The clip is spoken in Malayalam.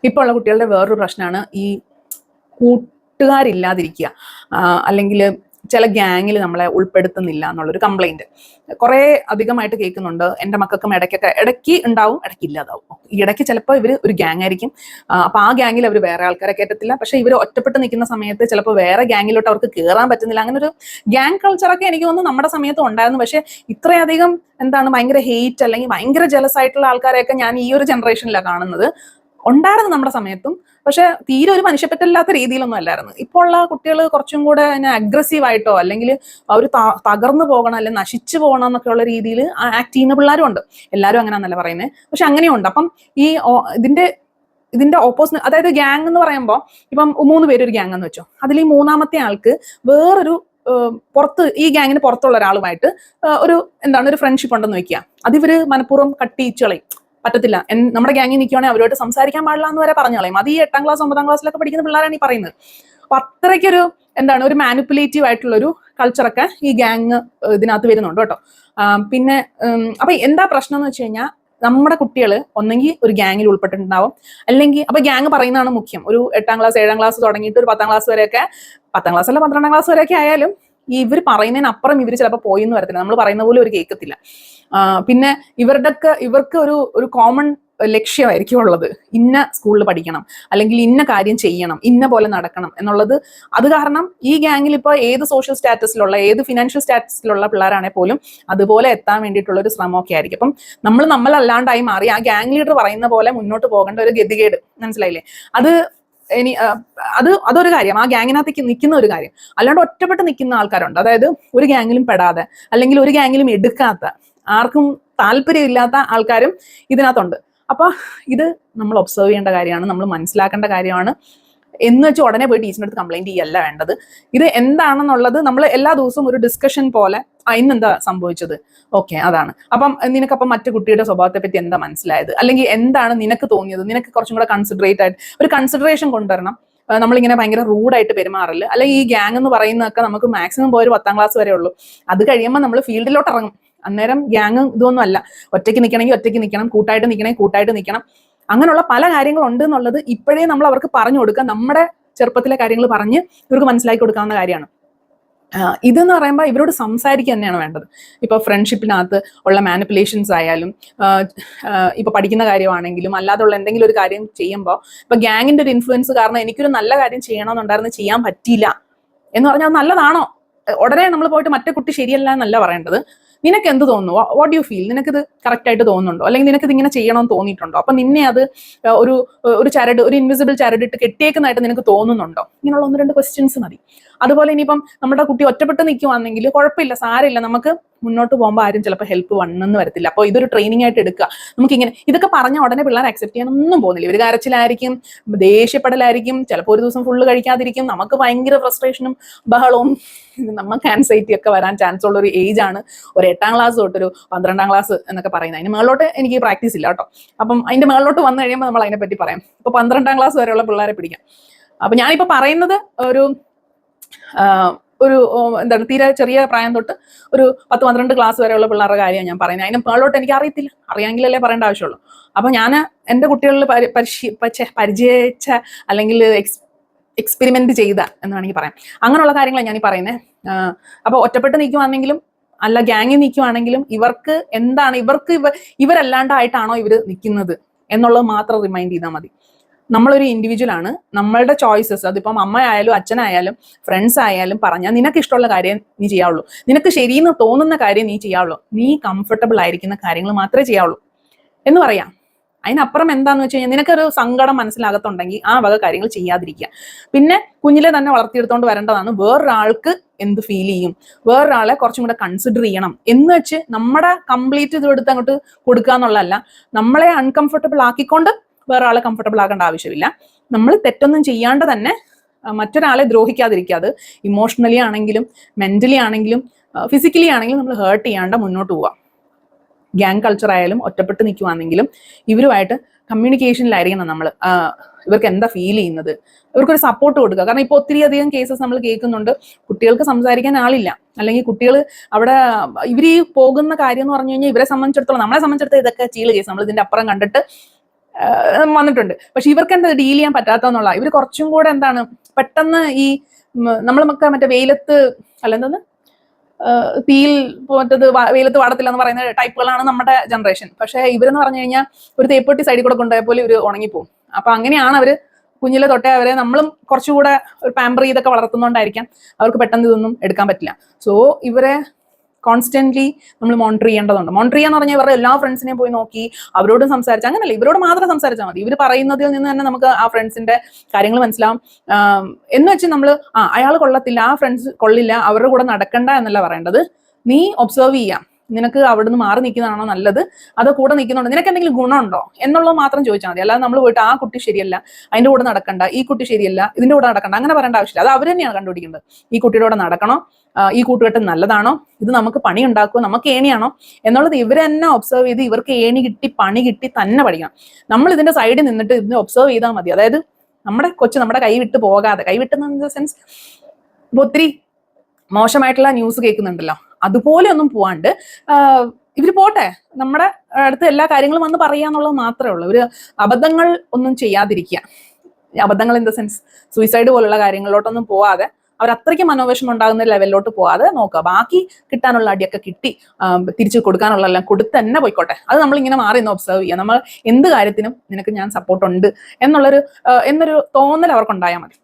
ഇപ്പോൾ ഉള്ള കുട്ടികളുടെ വേറൊരു പ്രശ്നമാണ് ഈ കൂട്ടുകാരില്ലാതിരിക്കുക, അല്ലെങ്കിൽ ചില ഗ്യാങ്ങിൽ നമ്മളെ ഉൾപ്പെടുത്തുന്നില്ല എന്നുള്ളൊരു കംപ്ലൈന്റ് കുറേ അധികമായിട്ട് കേൾക്കുന്നുണ്ട്. എൻ്റെ മക്കൾക്കും ഇടയ്ക്ക് ഉണ്ടാവും, ഇടയ്ക്ക് ഇല്ലാതാവും. ഈ ഇടയ്ക്ക് ചിലപ്പോൾ ഇവർ ഒരു ഗ്യാങ് ആയിരിക്കും, അപ്പോൾ ആ ഗ്യാങ്ങിൽ അവർ വേറെ ആൾക്കാരെ കയറ്റത്തില്ല. പക്ഷേ ഇവർ ഒറ്റപ്പെട്ട് നിൽക്കുന്ന സമയത്ത് ചിലപ്പോൾ വേറെ ഗ്യാങ്ങിലോട്ട് അവർക്ക് കയറാൻ പറ്റുന്നില്ല. അങ്ങനെ ഒരു ഗ്യാങ് കൾച്ചറൊക്കെ എനിക്ക് തോന്നുന്നു നമ്മുടെ സമയത്ത് ഉണ്ടായിരുന്നു. പക്ഷേ ഇത്രയധികം ഭയങ്കര ഹെയ്റ്റ് അല്ലെങ്കിൽ ഭയങ്കര ജലസ് ആയിട്ടുള്ള ആൾക്കാരെയൊക്കെ ഞാൻ ഈ ഒരു ജനറേഷനിലാണ് കാണുന്നത്. ഉണ്ടായിരുന്നു നമ്മുടെ സമയത്തും, പക്ഷെ തീരെ ഒരു മനുഷ്യപ്പറ്റില്ലാത്ത രീതിയിലൊന്നും അല്ലായിരുന്നു. ഇപ്പോൾ ഉള്ള കുട്ടികൾ കുറച്ചും കൂടെ അഗ്രസീവ് ആയിട്ടോ അല്ലെങ്കിൽ അവർ തകർന്നു പോകണം അല്ലെങ്കിൽ നശിച്ചു പോകണം എന്നൊക്കെ ഉള്ള രീതിയിൽ ആക്ട് ചെയ്യുന്ന പിള്ളേരും ഉണ്ട്. എല്ലാവരും അങ്ങനെയാണെന്നല്ല പറയുന്നത്, പക്ഷെ അങ്ങനെയുണ്ട്. അപ്പം ഈ ഇതിന്റെ ഓപ്പോസിറ്റ്, അതായത് ഗ്യാങ് എന്ന് പറയുമ്പോൾ ഇപ്പം 3 പേര് ഒരു ഗ്യാങ് എന്ന് വെച്ചോ, അതിൽ ഈ മൂന്നാമത്തെ ആൾക്ക് വേറൊരു പുറത്ത് ഈ ഗ്യാങ്ങിന് പുറത്തുള്ള ഒരാളുമായിട്ട് ഒരു ഫ്രണ്ട്ഷിപ്പ് ഉണ്ടെന്ന് വെക്കുക. അതിവര് മനഃപൂർവ്വം കട്ടിയിച്ച് കളയും. പറ്റത്തില്ല, നമ്മുടെ ഗ്യാങ്ങിൽ നിൽക്കുവാണെങ്കിൽ അവരോട് സംസാരിക്കാൻ പാടില്ല എന്ന് വരെ പറഞ്ഞു കളയും. അത് ഈ 8ാം ക്ലാസ് 9ാം ക്ലാസ്സിലൊക്കെ പഠിക്കുന്ന പിള്ളേരാണ് ഈ പറയുന്നത്. അപ്പൊ അത്രയ്ക്കൊരു ഒരു മാനിപ്പുലേറ്റീവ് ആയിട്ടുള്ള ഒരു കൾച്ചറൊക്കെ ഈ ഗ്യാങ് ഇതിനകത്ത് വരുന്നുണ്ട് കേട്ടോ. പിന്നെ അപ്പൊ എന്താ പ്രശ്നം എന്ന് വെച്ച് കഴിഞ്ഞാൽ, നമ്മുടെ കുട്ടികൾ ഒന്നെങ്കിൽ ഒരു ഗ്യാങ്ങിൽ ഉൾപ്പെട്ടിട്ടുണ്ടാവും, അല്ലെങ്കിൽ അപ്പൊ ഗ്യാങ് പറയുന്നതാണ് മുഖ്യം. ഒരു 8ാം ക്ലാസ് 7ാം ക്ലാസ് തുടങ്ങിയിട്ട് ഒരു 10ാം ക്ലാസ് വരെയൊക്കെ, 10ാം ക്ലാസ് അല്ല 12ാം ക്ലാസ് വരെയൊക്കെ ആയാലും ഇവർ പറയുന്നതിനപ്പുറം ഇവർ ചിലപ്പോൾ പോയി എന്ന് വരത്തില്ല. നമ്മൾ പറയുന്ന പോലെ ഒരു കേൾക്കത്തില്ല. പിന്നെ ഇവർക്ക് ഒരു കോമൺ ലക്ഷ്യമായിരിക്കും ഉള്ളത്. ഇന്ന സ്കൂളിൽ പഠിക്കണം, അല്ലെങ്കിൽ ഇന്ന കാര്യം ചെയ്യണം, ഇന്ന പോലെ നടക്കണം എന്നുള്ളത്. അത് കാരണം ഈ ഗ്യാങ്ങിൽ ഇപ്പോൾ ഏത് സോഷ്യൽ സ്റ്റാറ്റസിലുള്ള, ഏത് ഫിനാൻഷ്യൽ സ്റ്റാറ്റസിലുള്ള പിള്ളേരാണെങ്കിൽ പോലും അതുപോലെ എത്താൻ വേണ്ടിയിട്ടുള്ള ഒരു ശ്രമമൊക്കെ ആയിരിക്കും. അപ്പം നമ്മളല്ലാണ്ടായി മാറി ആ ഗ്യാങ് ലീഡർ പറയുന്ന പോലെ മുന്നോട്ട് പോകേണ്ട ഒരു ഗതികേട്, മനസ്സിലായില്ലേ? അതൊരു കാര്യം, ആ ഗ്യാങ്ങിനകത്തേക്ക് നിൽക്കുന്ന ഒരു കാര്യം. അല്ലാണ്ട് ഒറ്റപ്പെട്ട് നിൽക്കുന്ന ആൾക്കാരുണ്ട്, അതായത് ഒരു ഗ്യാങ്ങിലും പെടാതെ അല്ലെങ്കിൽ ഒരു ഗ്യാങ്ങിലും എടുക്കാത്ത, ആർക്കും താല്പര്യമില്ലാത്ത ആൾക്കാരും ഇതിനകത്തുണ്ട്. അപ്പൊ ഇത് നമ്മൾ ഒബ്സർവ് ചെയ്യേണ്ട കാര്യമാണ്, നമ്മൾ മനസ്സിലാക്കേണ്ട കാര്യമാണ്. എന്ന് വെച്ച് ഉടനെ പോയി ടീച്ചറിന്റെ അടുത്ത് കംപ്ലൈന്റ് ചെയ്യല്ല വേണ്ടത്. ഇത് എന്താണെന്നുള്ളത് നമ്മൾ എല്ലാ ദിവസവും ഒരു ഡിസ്കഷൻ പോലെ, ഇന്നെന്താ സംഭവിച്ചത്, ഓക്കെ അതാണ്, അപ്പം നിനക്കപ്പം മറ്റു കുട്ടിയുടെ സ്വഭാവത്തെ പറ്റി എന്താ മനസ്സിലായത്, അല്ലെങ്കിൽ എന്താണ് നിനക്ക് തോന്നിയത്, നിനക്ക് കുറച്ചും കൂടെ ഒരു കൺസിഡറേഷൻ കൊണ്ടുവരണം. നമ്മളിങ്ങനെ ഭയങ്കര റൂഡായിട്ട് പെരുമാറില്ല. അല്ലെങ്കിൽ ഈ ഗ്യാങ് എന്ന് പറയുന്നതൊക്കെ നമുക്ക് മാക്സിമം പോയി ഒരു 10ാം ക്ലാസ് വരെ ഉള്ളൂ. അത് കഴിയുമ്പോൾ നമ്മൾ ഫീൽഡിലോട്ട് ഇറങ്ങും. അന്നേരം ഗ്യാങ് ഇതൊന്നും അല്ല. ഒറ്റയ്ക്ക് നിൽക്കണമെങ്കിൽ ഒറ്റയ്ക്ക് നിൽക്കണം, കൂട്ടായിട്ട് നിൽക്കണമെങ്കിൽ കൂട്ടായിട്ട് നിൽക്കണം. അങ്ങനെയുള്ള പല കാര്യങ്ങളുണ്ട് എന്നുള്ളത് ഇപ്പോഴേ നമ്മൾ അവർക്ക് പറഞ്ഞു കൊടുക്കുക. നമ്മുടെ ചെറുപ്പത്തിലെ കാര്യങ്ങൾ പറഞ്ഞ് ഇവർക്ക് മനസ്സിലാക്കി കൊടുക്കാവുന്ന കാര്യമാണ്. ഇതെന്ന് പറയുമ്പോൾ ഇവരോട് സംസാരിക്കുക തന്നെയാണ് വേണ്ടത്. ഇപ്പൊ ഫ്രണ്ട്ഷിപ്പിനകത്ത് ഉള്ള മാനിപ്പുലേഷൻസ് ആയാലും, ഇപ്പൊ പഠിക്കുന്ന കാര്യമാണെങ്കിലും, അല്ലാതുള്ള എന്തെങ്കിലും ഒരു കാര്യം ചെയ്യുമ്പോൾ ഇപ്പൊ ഗ്യാങ്ങിന്റെ ഒരു ഇൻഫ്ലുവൻസ് കാരണം എനിക്കൊരു നല്ല കാര്യം ചെയ്യണമെന്നുണ്ടായിരുന്നു, ചെയ്യാൻ പറ്റിയില്ല എന്ന് പറഞ്ഞാൽ നല്ലതാണോ? ഉടനെ നമ്മൾ പോയിട്ട് മറ്റേ കുട്ടി ശരിയല്ല എന്നല്ല പറയേണ്ടത്. നിനക്ക് എന്ത് തോന്നുന്നു, വാട്ട് യു ഫീൽ, നിനക്കിത് കറക്റ്റ് ആയിട്ട് തോന്നുന്നുണ്ടോ, അല്ലെങ്കിൽ നിനക്കിത് ഇങ്ങനെ ചെയ്യണമെന്ന് തോന്നിയിട്ടുണ്ടോ, അപ്പൊ നിന്നെ അത് ഒരു ഇൻവിസിബിൾ ചരട് ഇട്ട് കെട്ടിയേക്കുന്നതായിട്ട് നിനക്ക് തോന്നുന്നുണ്ടോ? ഇങ്ങനെയുള്ള 1-2 ക്വസ്റ്റ്യൻസ് മതി. അതുപോലെ ഇനിയിപ്പം നമ്മുടെ കുട്ടി ഒറ്റപ്പെട്ട് നിൽക്കുവാണെങ്കിൽ കുഴപ്പമില്ല, സാരമില്ല, നമുക്ക് മുന്നോട്ട് പോകുമ്പോൾ ആരും ചിലപ്പോൾ ഹെൽപ്പ് വന്നെന്ന് വരത്തില്ല. അപ്പോൾ ഇതൊരു ട്രെയിനിങ് ആയിട്ട് എടുക്കുക. നമുക്കിങ്ങനെ ഇതൊക്കെ പറഞ്ഞ ഉടനെ പിള്ളേർ അക്സെപ്റ്റ് ചെയ്യാനൊന്നും പോകുന്നില്ല. ഇവർ കരച്ചിലായിരിക്കും, ദേഷ്യപ്പെടലായിരിക്കും, ചിലപ്പോൾ ഒരു ദിവസം ഫുള്ള് കഴിക്കാതിരിക്കും. നമുക്ക് ഭയങ്കര ഫ്രസ്ട്രേഷനും ബഹളവും നമുക്ക് ആൻസൈറ്റി ഒക്കെ വരാൻ ചാൻസ് ഉള്ള ഒരു ഏജ് ആണ് ഒരു 8ാം ക്ലാസ് തൊട്ടൊരു 12ാം ക്ലാസ് എന്നൊക്കെ പറയുന്നത്. അതിന് മേളിലോട്ട് എനിക്ക് പ്രാക്ടീസ് ഇല്ല കേട്ടോ. അപ്പം അതിന്റെ മേളിലോട്ട് വന്നു കഴിയുമ്പോൾ നമ്മൾ അതിനെപ്പറ്റി പറയാം. ഇപ്പൊ 12ാം ക്ലാസ് വരെയുള്ള പിള്ളേരെ പിടിക്കാം. അപ്പൊ ഞാനിപ്പോ പറയുന്നത് തീരെ ചെറിയ പ്രായം തൊട്ട് ഒരു 10-12 ക്ലാസ് വരെയുള്ള പിള്ളേരുടെ കാര്യമാണ് ഞാൻ പറയുന്നത്. അതിന് മേളോട്ട് എനിക്ക് അറിയത്തില്ല, അറിയാമെങ്കിലല്ലേ പറയേണ്ട ആവശ്യമുള്ളൂ. അപ്പൊ ഞാൻ എൻ്റെ കുട്ടികളിൽ പരിചയിച്ച അല്ലെങ്കിൽ എക്സ്പെരിമെന്റ് ചെയ്ത എന്ന് വേണമെങ്കിൽ പറയാം, അങ്ങനെയുള്ള കാര്യങ്ങളാണ് ഞാൻ ഈ പറയുന്നത്. അപ്പൊ ഒറ്റപ്പെട്ട് നിൽക്കുവാണെങ്കിലും അല്ല ഗ്യാങ്ങിൽ നിൽക്കുവാണെങ്കിലും ഇവരല്ലാണ്ടായിട്ടാണോ ഇവർ നിൽക്കുന്നത് എന്നുള്ളത് മാത്രം റിമൈൻഡ് ചെയ്താൽ മതി. നമ്മളൊരു ഇൻഡിവിജ്വൽ ആണ്, നമ്മളുടെ ചോയ്സസ്, അതിപ്പം അമ്മയായാലും അച്ഛനായാലും ഫ്രണ്ട്സ് ആയാലും പറഞ്ഞാൽ നിനക്ക് ഇഷ്ടമുള്ള കാര്യം നീ ചെയ്യാവുള്ളൂ, നിനക്ക് ശരിയെന്ന് തോന്നുന്ന കാര്യം നീ ചെയ്യാവുള്ളൂ, നീ കംഫർട്ടബിൾ ആയിരിക്കുന്ന കാര്യങ്ങൾ മാത്രമേ ചെയ്യാവുള്ളൂ എന്ന് പറയാം. അതിനപ്പുറം എന്താന്ന് വെച്ച് കഴിഞ്ഞാൽ നിനക്കൊരു സങ്കടം മനസ്സിലാകത്തുണ്ടെങ്കിൽ ആ വക കാര്യങ്ങൾ ചെയ്യാതിരിക്കുക. പിന്നെ കുഞ്ഞിലെ തന്നെ വളർത്തിയെടുത്തോണ്ട് വരേണ്ടതാണ് വേറൊരാൾക്ക് എന്ത് ഫീൽ ചെയ്യും, വേറൊരാളെ കുറച്ചും കൂടെ കൺസിഡർ ചെയ്യണം എന്ന് വെച്ച് നമ്മുടെ കംപ്ലീറ്റ് ഇതെടുത്ത് അങ്ങോട്ട് കൊടുക്കുക എന്നുള്ളതല്ല. നമ്മളെ അൺകംഫർട്ടബിൾ ആക്കിക്കൊണ്ട് വേറെ ആളെ കംഫർട്ടബിൾ ആക്കേണ്ട ആവശ്യമില്ല. നമ്മൾ തെറ്റൊന്നും ചെയ്യാണ്ട് തന്നെ മറ്റൊരാളെ ദ്രോഹിക്കാതിരിക്കാതെ ഇമോഷണലി ആണെങ്കിലും മെന്റലി ആണെങ്കിലും ഫിസിക്കലി ആണെങ്കിലും നമ്മൾ ഹേർട്ട് ചെയ്യാണ്ട് മുന്നോട്ട് പോവാം. ഗ്യാങ് കൾച്ചർ ആയാലും ഒറ്റപ്പെട്ട് നിൽക്കുവാണെങ്കിലും ഇവരുമായിട്ട് കമ്മ്യൂണിക്കേഷനിലായിരിക്കണം നമ്മൾ. ഇവർക്ക് എന്താ ഫീൽ ചെയ്യുന്നത്, ഇവർക്കൊരു സപ്പോർട്ട് കൊടുക്കുക. കാരണം ഇപ്പോൾ ഒത്തിരി അധികം കേസസ് നമ്മൾ കേൾക്കുന്നുണ്ട്, കുട്ടികൾക്ക് സംസാരിക്കാൻ ആളില്ല, അല്ലെങ്കിൽ കുട്ടികൾ അവിടെ ഇവർ ഈ പോകുന്ന കാര്യം എന്ന് പറഞ്ഞു കഴിഞ്ഞാൽ ഇവരെ സംബന്ധിച്ചിടത്തോളം, നമ്മളെ സംബന്ധിച്ചിടത്തോളം ഇതൊക്കെ ചീള് കേസ്, നമ്മൾ ഇതിന്റെ അപ്പുറം കണ്ടിട്ട് വന്നിട്ടുണ്ട്. പക്ഷെ ഇവർക്ക് എന്താ ഡീൽ ചെയ്യാൻ പറ്റാത്തെന്നുള്ള, ഇവർ കുറച്ചും കൂടെ എന്താണ് പെട്ടെന്ന് ഈ നമ്മളൊക്കെ മറ്റേ വെയിലത്ത് അല്ല എന്തെന്ന് തീയിൽ മറ്റത് വെയിലത്ത് വാടത്തില്ല എന്ന് പറയുന്ന ടൈപ്പുകളാണ് നമ്മുടെ ജനറേഷൻ. പക്ഷെ ഇവരെന്ന് പറഞ്ഞു കഴിഞ്ഞാൽ ഒരു തേപ്പൊട്ടി സൈഡിൽ കൂടെ കൊണ്ടുപോയ പോലെ ഇവർ ഉണങ്ങിപ്പോവും. അപ്പൊ അങ്ങനെയാണ് അവര് കുഞ്ഞിലെ തൊട്ടേ അവരെ നമ്മളും കുറച്ചുകൂടെ ഒരു പാമ്പർ ചെയ്തൊക്കെ വളർത്തുന്നോണ്ടായിരിക്കാം അവർക്ക് പെട്ടെന്ന് ഇതൊന്നും എടുക്കാൻ പറ്റില്ല. സോ ഇവരെ കോൺസ്റ്റന്റ്ലി നമ്മൾ മോണിറ്റർ ചെയ്യേണ്ടതുണ്ട്. മോണിറ്റർ ചെയ്യാന്ന് പറഞ്ഞാൽ ഇവരുടെ എല്ലാ ഫ്രണ്ട്സിനെയും പോയി നോക്കി അവരോടും സംസാരിച്ച് അങ്ങനല്ല, ഇവരോട് മാത്രം സംസാരിച്ചാൽ മതി. ഇവർ പറയുന്നതിൽ നിന്ന് തന്നെ നമുക്ക് ആ ഫ്രണ്ട്സിന്റെ കാര്യങ്ങൾ മനസ്സിലാവും. എന്ന് വെച്ച് നമ്മൾ അയാൾ കൊള്ളത്തില്ല, ആ ഫ്രണ്ട്സ് കൊള്ളില്ല, അവരുടെ കൂടെ നടക്കണ്ട എന്നല്ല പറയേണ്ടത്. നീ ഒബ്സർവ് ചെയ്യാം, നിനക്ക് അവിടുന്ന് മാറി നിൽക്കുന്നതാണോ നല്ലത്, അതോ കൂടെ നിൽക്കുന്നുണ്ടോ, നിനക്ക് എന്തെങ്കിലും ഗുണമുണ്ടോ എന്നുള്ളത് മാത്രം ചോദിച്ചാൽ മതി. അല്ലാതെ നമ്മൾ പോയിട്ട് ആ കുട്ടി ശരിയല്ല, അതിന്റെ കൂടെ നടക്കണ്ട, ഈ കുട്ടി ശരിയല്ല, ഇതിന്റെ കൂടെ നടക്കണ്ട, അങ്ങനെ പറയേണ്ട ആവശ്യമില്ല. അത് അവർ തന്നെയാണ് കണ്ടുപിടിക്കേണ്ടത്. ഈ കുട്ടിയുടെ കൂടെ നടക്കണോ, ഈ കൂട്ടുകെട്ട് നല്ലതാണോ, ഇത് നമുക്ക് പണി ഉണ്ടാക്കുമോ, നമുക്ക് ഏണിയാണോ എന്നുള്ളത് ഇവർ തന്നെ ഒബ്സർവ് ചെയ്ത് ഇവർക്ക് ഏണി കിട്ടി പണി കിട്ടി തന്നെ പഠിക്കണം. നമ്മൾ ഇതിന്റെ സൈഡിൽ നിന്നിട്ട് ഇതിനെ ഒബ്സർവ് ചെയ്താൽ മതി. അതായത് നമ്മുടെ കൊച്ചു നമ്മുടെ കൈ വിട്ട് പോകാതെ, കൈ വിട്ടെന്ന സെൻസ് ഒത്തിരി മോശമായിട്ടുള്ള ന്യൂസ് കേൾക്കുന്നുണ്ടല്ലോ, അതുപോലെ ഒന്നും പോവാണ്ട് ഇവര് പോട്ടെ, നമ്മുടെ അടുത്ത് എല്ലാ കാര്യങ്ങളും വന്ന് പറയാന്നുള്ളത് മാത്രമേ ഉള്ളൂ. ഇവര് അബദ്ധങ്ങൾ ഒന്നും ചെയ്യാതിരിക്കുക. അബദ്ധങ്ങൾ ഇൻ ദ സെൻസ് സൂയിസൈഡ് പോലുള്ള കാര്യങ്ങളിലോട്ടൊന്നും പോവാതെ, അവർ അത്രയ്ക്ക് മനോവിഷമം ഉണ്ടാകുന്ന ലെവലിലോട്ട് പോവാതെ നോക്കുക. ബാക്കി കിട്ടാനുള്ള അടിയൊക്കെ കിട്ടി, തിരിച്ചു കൊടുക്കാനുള്ള എല്ലാം കൊടുത്ത് തന്നെ പോയിക്കോട്ടെ. അത് നമ്മളിങ്ങനെ മാറി നിന്ന് ഒബ്സർവ് ചെയ്യുക. നമ്മൾ എന്ത് കാര്യത്തിനും നിനക്ക് ഞാൻ സപ്പോർട്ട് ഉണ്ട് എന്നൊരു തോന്നൽ അവർക്കുണ്ടായാൽ മതി.